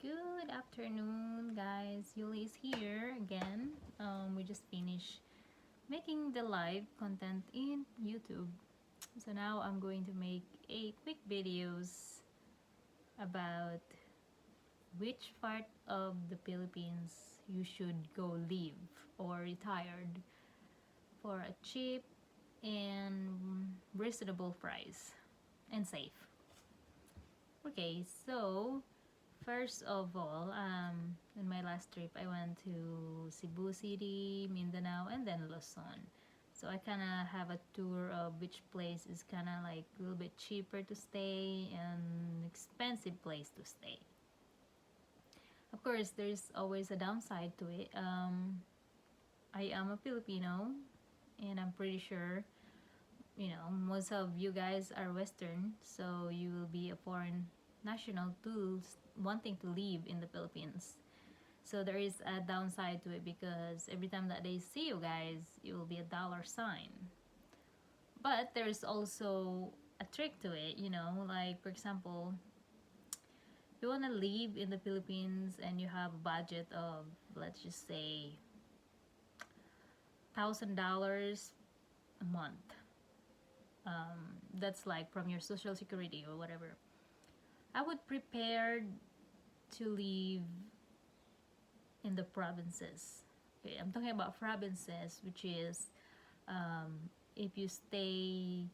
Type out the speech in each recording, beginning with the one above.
Good afternoon, guys. Yuli is here again. We just finished making the live content in YouTube. So now I'm going to make a quick videos about which part of the Philippines you should go live or retired for a cheap and reasonable price and safe. Okay, so first of all, in my last trip, I went to Cebu City, Mindanao, and then Luzon. So I kind of have a tour of which place is kind of like a little bit cheaper to stay and expensive place to stay. Of course, there's always a downside to it. I am a Filipino, and I'm pretty sure most of you guys are Western, so you will be a foreign national too wanting to live in the Philippines. So there is a downside to it because every time that they see you guys, it will be a dollar sign. But there's also a trick to it, like for example, if you want to live in the Philippines and you have a budget of, let's just say, $1,000 a month. That's like from your social security or whatever. I would prepare to live in the provinces. Okay, I'm talking about provinces, which is if you stay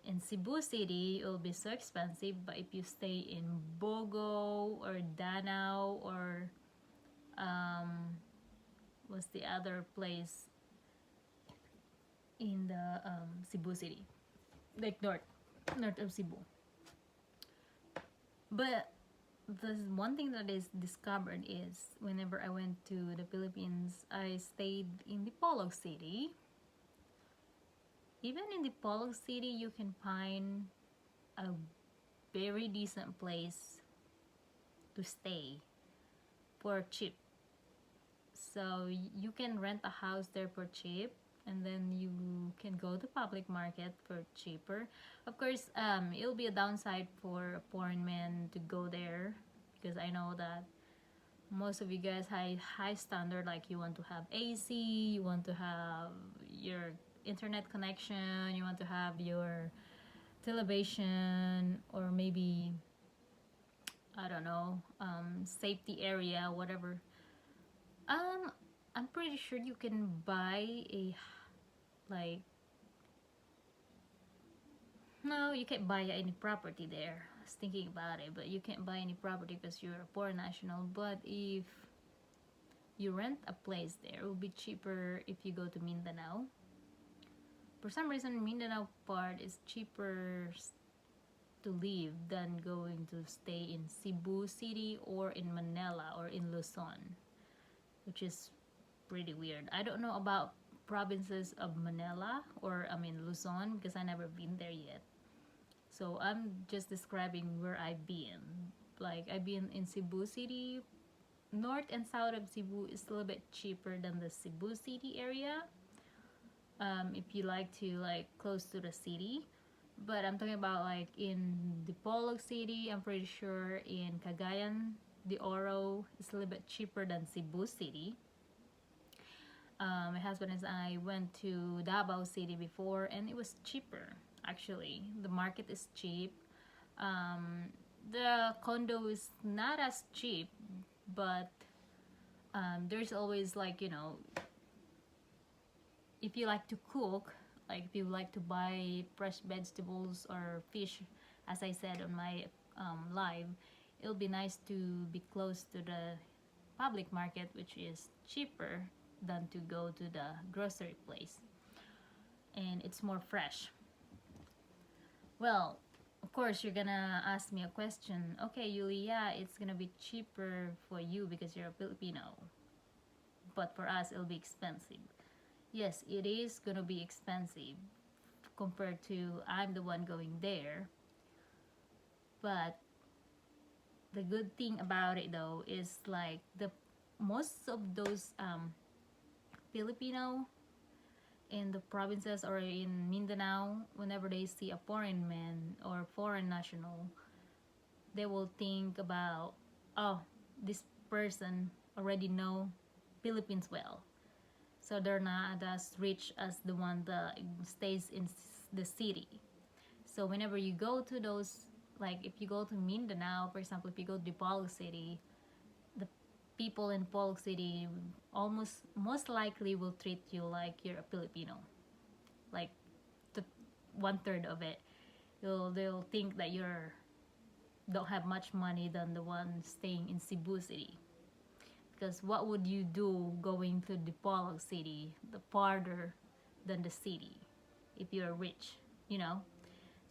in Cebu City, it will be so expensive. But if you stay in Bogo or Danao or what's the other place in the Cebu City, like north of Cebu. But the one thing that is discovered is whenever I went to the Philippines, I stayed in the Dipolog City. Even in the Dipolog City, you can find a very decent place to stay for cheap. So you can rent a house there for cheap, and then you can go to public market for cheaper. Of course, it'll be a downside for foreign men to go there because I know that most of you guys have high standard, like you want to have AC, you want to have your internet connection, you want to have your television, or maybe I don't know, safety area, whatever. Um, I'm pretty sure you can buy a like no, you can't buy any property there. I was thinking about it, but you can't buy any property because you're a foreign national. But if you rent a place there, it will be cheaper if you go to Mindanao. For some reason, Mindanao part is cheaper to live than going to stay in Cebu City or in Manila or in Luzon, which is pretty weird. I don't know about provinces of Manila or I mean Luzon because I never been there yet. So I'm just describing where I've been. Like I've been in Cebu City. North and south of Cebu is a little bit cheaper than the Cebu City area. If you like to like close to the city, but I'm talking about like in Dipolog City. I'm pretty sure in Cagayan de Oro is a little bit cheaper than Cebu City. My husband and I went to Davao City before, and it was cheaper. Actually, the market is cheap. The condo is not as cheap, but there's always like if you like to cook, like if you like to buy fresh vegetables or fish, as I said on my live, it'll be nice to be close to the public market, which is cheaper than to go to the grocery place, and it's more fresh. Well, of course you're gonna ask me a question. Okay, Yuli, yeah, it's gonna be cheaper for you because you're a Filipino, but for us it'll be expensive. Yes, it is gonna be expensive compared to I'm the one going there. But the good thing about it though is like the most of those Filipino in the provinces or in Mindanao, whenever they see a foreign man or foreign national, they will think about, oh, this person already know Philippines well, so they're not as rich as the one that stays in the city. So whenever you go to those, like if you go to Mindanao, for example, if you go to Bohol City, the people in Bohol City almost most likely will treat you like you're a Filipino, like the 1/3 of it. They'll think that you're don't have much money than the one staying in Cebu City. Because what would you do going to Dipolog City, the farther than the city, if you're rich, you know?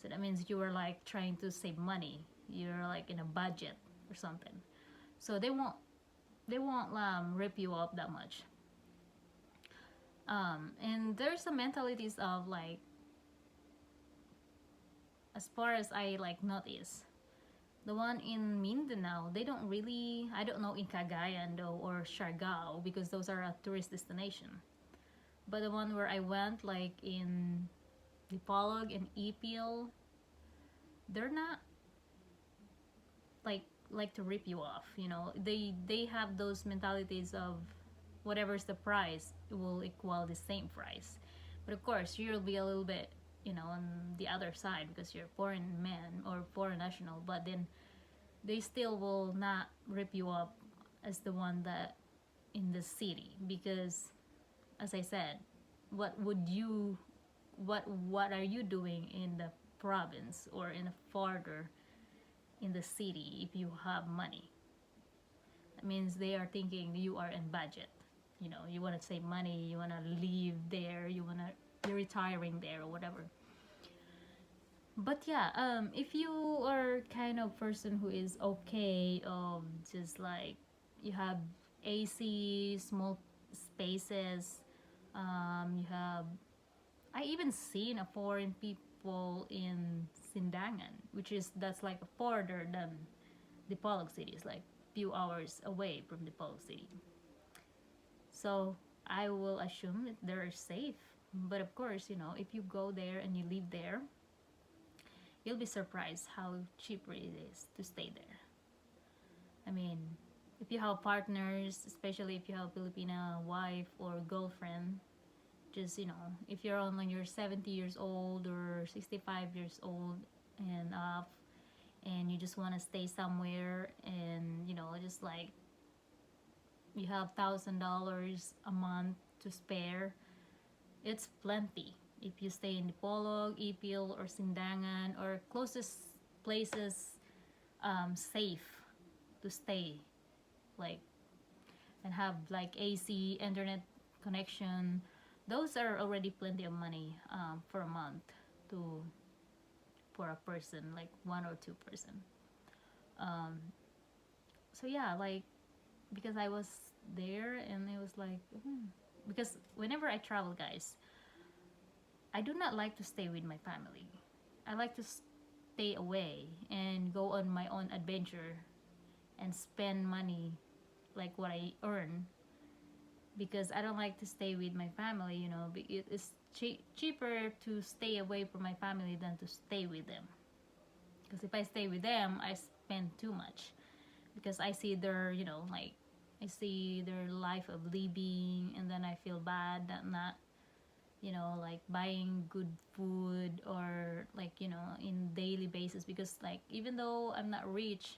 So that means you were like trying to save money. You're like in a budget or something. So they won't rip you up that much. And there's some mentalities of like, as far as I like notice, the one in Mindanao, they don't really, I don't know in Cagayan though or Siargao because those are a tourist destination. But the one where I went, like in Dipolog and Ipil, they're not like to rip you off. You know, they have those mentalities of whatever's the price, it will equal the same price. But of course, you'll be a little bit, you know, on the other side because you're foreign man or foreign national. But then they still will not rip you up as the one that in the city because, as I said, what would you what are you doing in the province or in a farther in the city if you have money? That means they are thinking you are in budget. You know, you want to save money, you want to live there, you're retiring there or whatever. But yeah, if you are kind of person who is okay of just like you have AC, small spaces, you have I even seen a foreign people in Sindangan, which is that's like farther than the Polog city. It's like few hours away from the Polog city. So I will assume that they're safe. But of course, you know, if you go there and you live there, you'll be surprised how cheaper it is to stay there. I mean, if you have partners, especially if you have Filipina wife or girlfriend, just, you know, if you're on like you're 70 years old or 65 years old and up, and you just want to stay somewhere, and you know, just like you have $1,000 a month to spare, it's plenty if you stay in Dipolog, Ipil, or Sindangan, or closest places safe to stay, like, and have like AC, internet connection. Those are already plenty of money for a month to for a person, like one or two person. Um, so yeah, like because I was there and it was like because whenever I travel, guys, I do not like to stay with my family. I like to stay away and go on my own adventure and spend money like what I earn because I don't like to stay with my family, you know. It is cheaper to stay away from my family than to stay with them. Because if I stay with them, I spend too much. Because I see their, you know, like, I see their life of living, and then I feel bad that not, you know, like buying good food or like, you know, in daily basis. Because like, even though I'm not rich,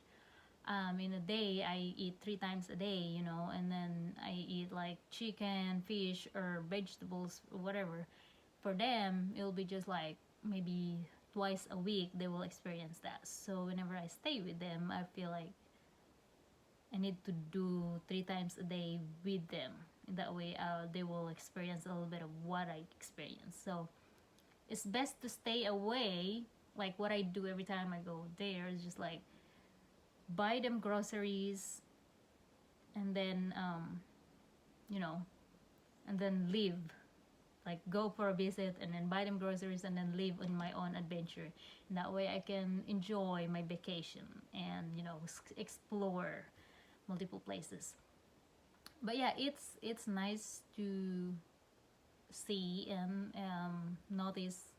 in a day I eat 3 times a day, you know, and then I eat like chicken, fish, or vegetables, or whatever. For them, it'll be just like maybe twice a week they will experience that. So whenever I stay with them, I feel like I need to do 3 times a day with them. In that way, they will experience a little bit of what I experience. So it's best to stay away. Like what I do every time I go there is just like buy them groceries and then you know, and then leave, like go for a visit and then buy them groceries and then leave on my own adventure, and that way I can enjoy my vacation and, you know, explore multiple places. But yeah, it's nice to see and notice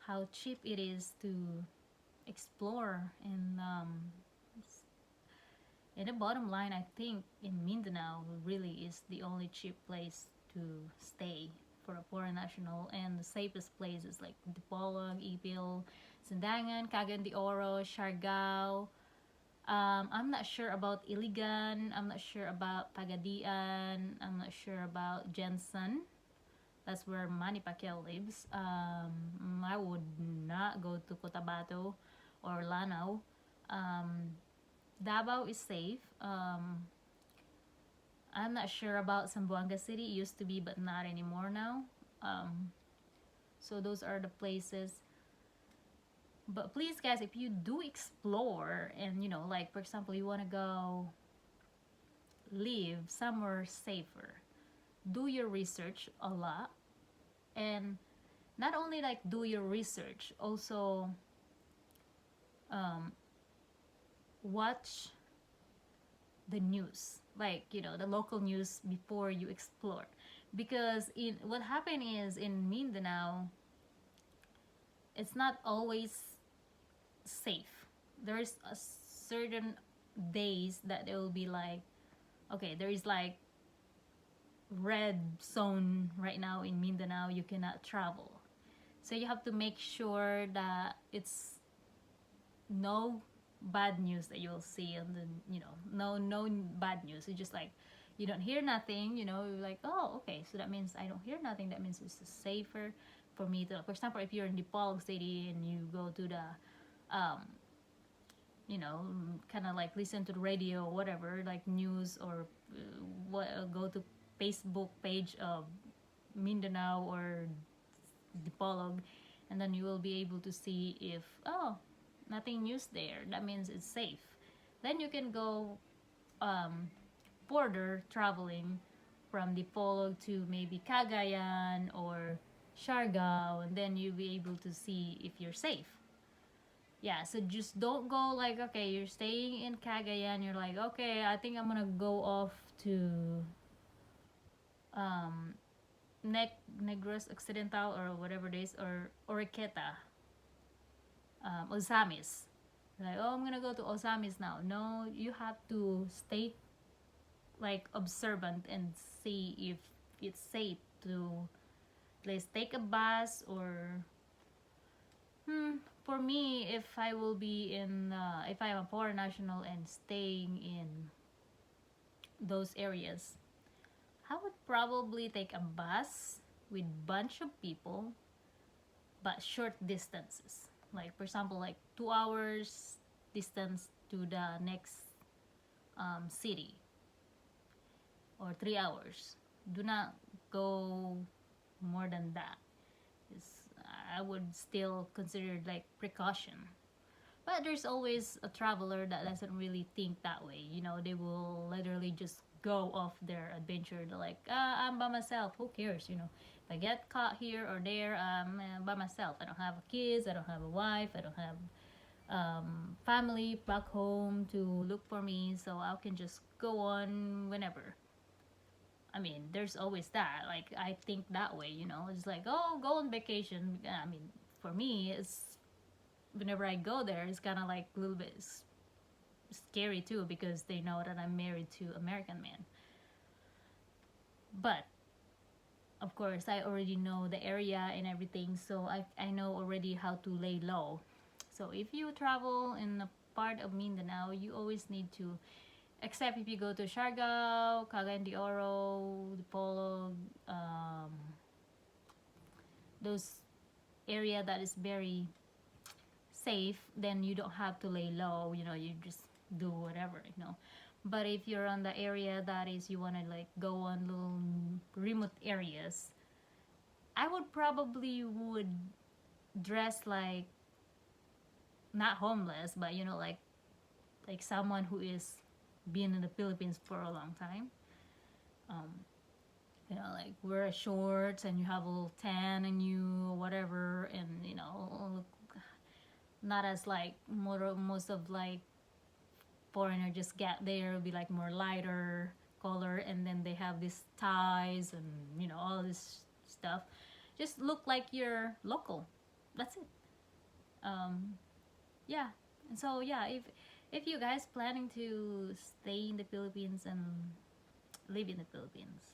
how cheap it is to explore And the bottom line, I think in Mindanao really is the only cheap place to stay for a foreign national, and the safest places like Dipolog, Ipil, Sandangan, Cagayan de Oro, Siargao. I'm not sure about Iligan. I'm not sure about Pagadian. I'm not sure about Jensen. That's where Manny Pacquiao lives. I would not go to Cotabato or Lanao. Um, Davao is safe. I'm not sure about Zamboanga City. It used to be, but not anymore now. Um, so those are the places. But please, guys, if you do explore and like for example, you want to go live somewhere safer, do your research a lot, and not only like do your research, also um, watch the news, like the local news before you explore, because in what happened is in Mindanao, it's not always safe. There's a certain days that it will be like, okay, there is like red zone right now in Mindanao, you cannot travel. So you have to make sure that it's no bad news that you'll see, and then no bad news. It's just like you don't hear nothing, you're like, oh, okay, so that means I don't hear nothing. That means it's safer for me to, for example, if you're in Dipolog City and you go to the um kind of like listen to the radio or whatever, like news, or go to Facebook page of Mindanao or Dipolog, and then you will be able to see if, oh, nothing news there, that means it's safe. Then you can go border traveling from Dipolog to maybe Cagayan or Siargao, and then you'll be able to see if you're safe. Yeah, so just don't go like, okay, you're staying in Cagayan, you're like, okay, I think I'm gonna go off to um Negros Occidental or whatever it is, or Oriqueta, Osamis. Like, oh, I'm gonna go to Osamis now. No, you have to stay like observant and see if it's safe to, let's take a bus, or for me, if I will be in, if I'm a foreign national and staying in those areas, I would probably take a bus with bunch of people, but short distances. Like for example, like 2 hours distance to the next city, or 3 hours. Do not go more than that. It's, I would still consider like precaution. But there's always a traveler that doesn't really think that way. They will literally just go off their adventure. They're like, I'm by myself. Who cares? If I get caught here or there, I'm by myself. I don't have kids. I don't have a wife. I don't have family back home to look for me. So I can just go on whenever. I mean, there's always that. Like, I think that way. It's like, oh, go on vacation. I mean, for me, it's whenever I go there, it's kind of like a little bit scary too, because they know that I'm married to American man. But of course, I already know the area and everything, so I know already how to lay low. So if you travel in a part of Mindanao, you always need to, except if you go to Siargao, Cagayan de Oro, Dipolog, those area that is very safe, then you don't have to lay low. You just do whatever. But if you're on the area that is, you want to like go on little remote areas, I would probably would dress like not homeless, but like someone who is been in the Philippines for a long time. um like wear shorts and you have a little tan and you or whatever, and look not as like most of like foreigner just get there, be like more lighter color, and then they have these ties and all this stuff. Just look like you're local. That's it. Yeah. And so yeah, if you guys planning to stay in the Philippines and live in the Philippines,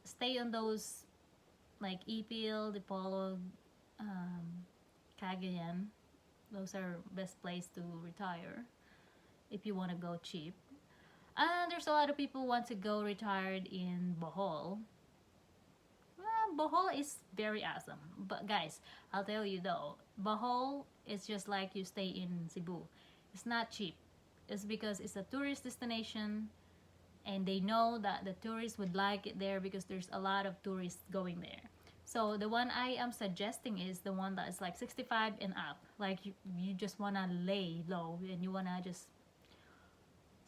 stay on those like Ipil, Dipolog, um, Cagayan. Those are best place to retire if you want to go cheap. And there's a lot of people want to go retired in Bohol. Well, Bohol is very awesome. But guys, I'll tell you though, Bohol is just like you stay in Cebu. It's not cheap. It's because it's a tourist destination and they know that the tourists would like it there because there's a lot of tourists going there. So the one I am suggesting is the one that is like 65 and up. Like you just wanna lay low and you wanna just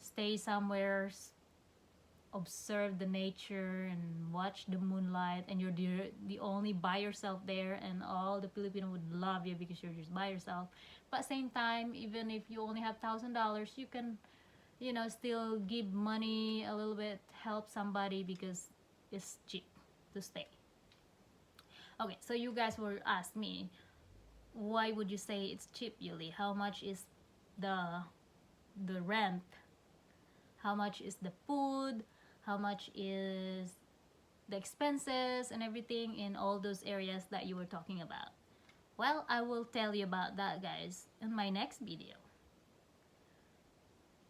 stay somewhere, observe the nature and watch the moonlight, and you're the only by yourself there, and all the Filipino would love you because you're just by yourself. But at the same time, even if you only have $1,000, you can, you know, still give money a little bit, help somebody because it's cheap to stay. Okay, so you guys will ask me, why would you say it's cheap, Yuli? How much is the rent? How much is the food? How much is the expenses and everything in all those areas that you were talking about? Well, I will tell you about that, guys, in my next video.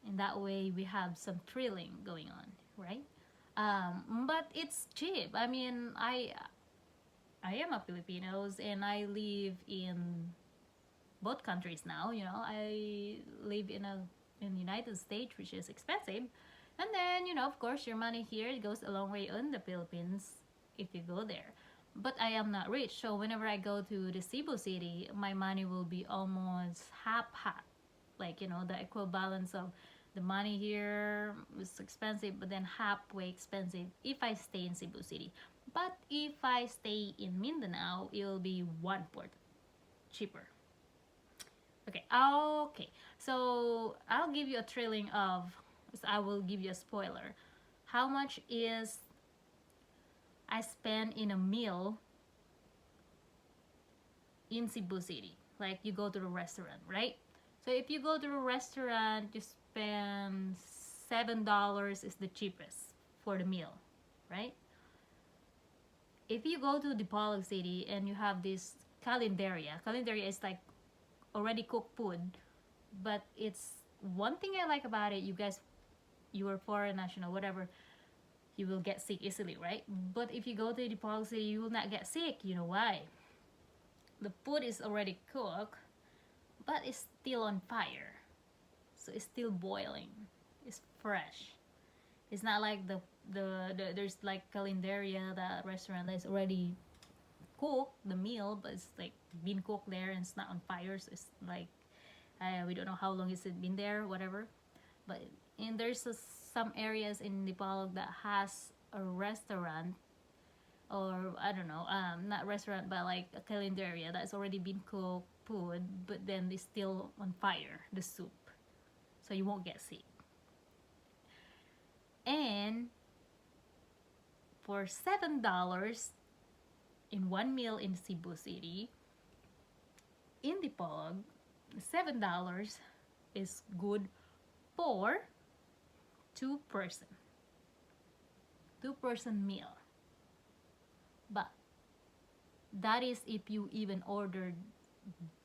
In that way, we have some thrilling going on, right? But it's cheap. I mean, I am a Filipinos and I live in both countries now. You know, I live in the United States, which is expensive, and then, you know, of course, your money here goes a long way in the Philippines if you go there. But I am not rich, so whenever I go to the Cebu city, my money will be almost half half. Like, you know, the equivalence of the money here is expensive, but then halfway expensive if I stay in Cebu city. But if I stay in Mindanao, it will be 1/4 cheaper. Okay. So I'll give you a trailing of. So I will give you a spoiler. How much is I spend in a meal in Cebu City? Like you go to the restaurant, right? So if you go to a restaurant, you spend $7 is the cheapest for the meal, right? If you go to Dipolog City and you have this calendaria is like already cooked food, but it's one thing I like about it. You guys, you are foreign national, whatever, you will get sick easily, right? But if you go to Dipolog City, you will not get sick. You know why? The food is already cooked, but it's still on fire, so it's still boiling. It's fresh. It's not like the there's like calendaria, that restaurant that's already cooked the meal, but it's like been cooked there and it's not on fire, so it's like we don't know how long it's been there, whatever. But and there's some areas in Nepal that has a restaurant, or I don't know, not restaurant but like a calendaria that's already been cooked food, but then it's still on fire, the soup, so you won't get sick. And for $7 in one meal in Cebu City, in Dipolog, $7 is good for two-person meal. But that is if you even ordered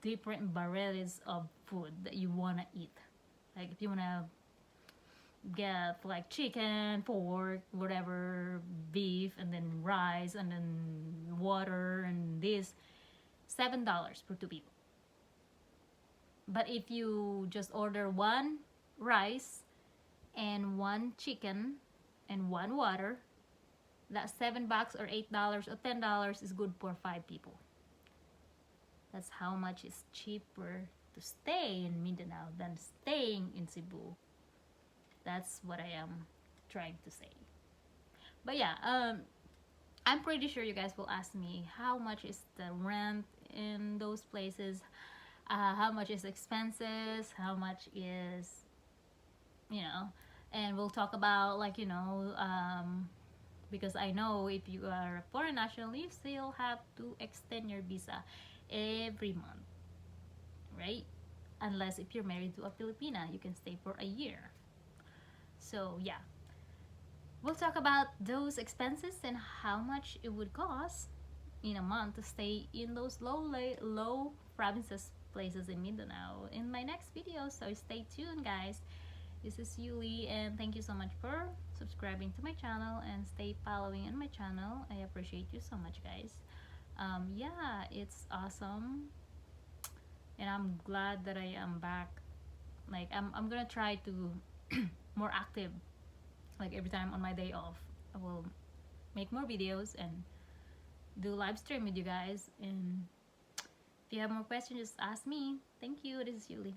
different varieties of food that you wanna eat. Like if you wanna get like chicken, pork, whatever, beef, and then rice, and then water, and this, $7 for two people. But if you just order one rice and one chicken and one water, that $7 or $8 or $10 is good for 5 people. That's how much is cheaper to stay in Mindanao than staying in Cebu. That's what I am trying to say. But yeah, I'm pretty sure you guys will ask me how much is the rent in those places, how much is expenses, how much is, you know, and we'll talk about like, you know, because I know if you are a foreign national, you still have to extend your visa every month, right? unless if you're married to a Filipina, you can stay for a year. So yeah, we'll talk about those expenses and how much it would cost in a month to stay in those low provinces places in Mindanao in my next video. So stay tuned, guys. This is Yuli, and thank you so much for subscribing to my channel and stay following on my channel. I appreciate you so much, guys. Yeah, it's awesome, and I'm glad that I am back. Like I'm gonna try to more active. Like every time on my day off, I will make more videos and do live stream with you guys. And if you have more questions, just ask me. Thank you. This is Yuli.